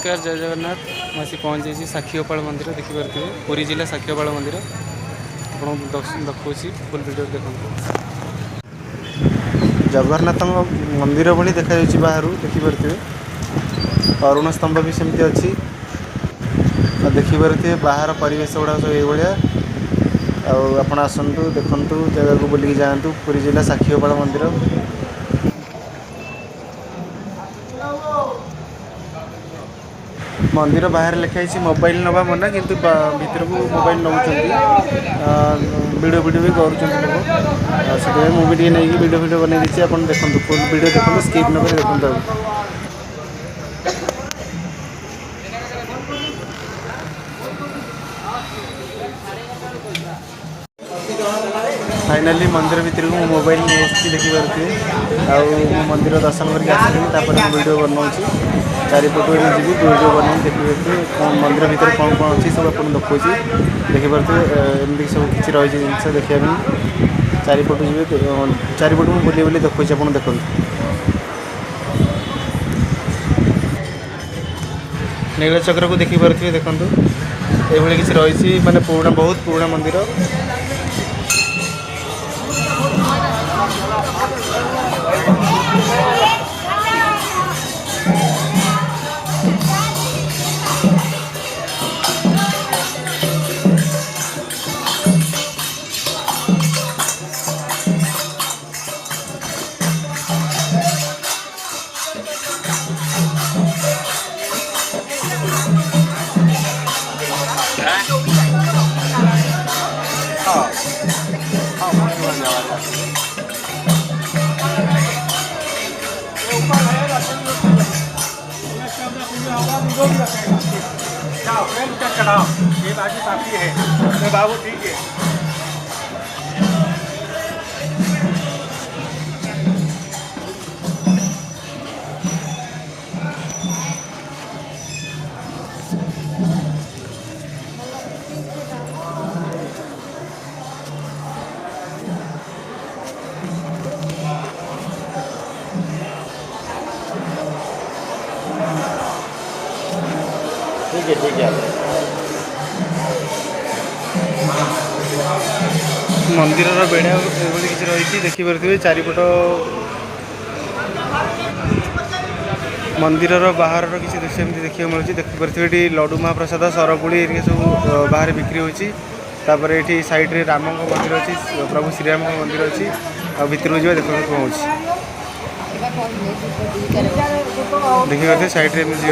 नमस्कार जय जगन्नाथ मुझे पहुँच जाइए साक्षीगोपाल मंदिर देखिपे पुरी जिला साक्षीगोपाल मंदिर आपको देखुची फुल वीडियो देखो जगन्नाथ मंदिर भली देखा बाहर देखिपे अरुण स्तंभ भी सेमती अच्छी देखिपे बाहर परिवेश गुड़ा सब ये आप आसतु देखु जगह को बुलिक जातु पुरी जिला साक्षीगोपाल मंदिर मंदिर बाहर लिखाई मोबाइल नवा मना किंतु भीतर को मोबाइल नौ वीडियो भी कर मुझे नहीं वीडियो बन देखिए आप देखो फुल वीडियो देखो स्किप न देखो फाइनाली मंदिर भितर को मोबाइल नहीं देखिपे आ मंदिर दर्शन करके आसली वीडियो बनाऊँ चारिपट जी वीडियो बना देखिए मंदिर भितर कौन कौन अच्छी सब आपको देखुची देखिपे एमती सब किसी रही जिन देखा चारिपट जी चारिपट मुझे बुले बुले देखुची आप देखो नीलचक्र को देखिपे देखो ये किसी रही माने पुराना बहुत पुराना मंदिर चढ़ाओ ये बाजू काफी है बाबू ठीक है ठीक है मंदिर बेढ़ा किसी रही देखिपे चारिपट मंदिर बाहर किसी दृश्य एमती देखा मिलूँ देखिपे लड्डू महाप्रसाद सरपुड़ी सब बाहर बिक्री होपर ये साइड राम मंदिर अच्छी प्रभु श्रीराम मंदिर अच्छी आ भर को देखा कौन देखिए साइड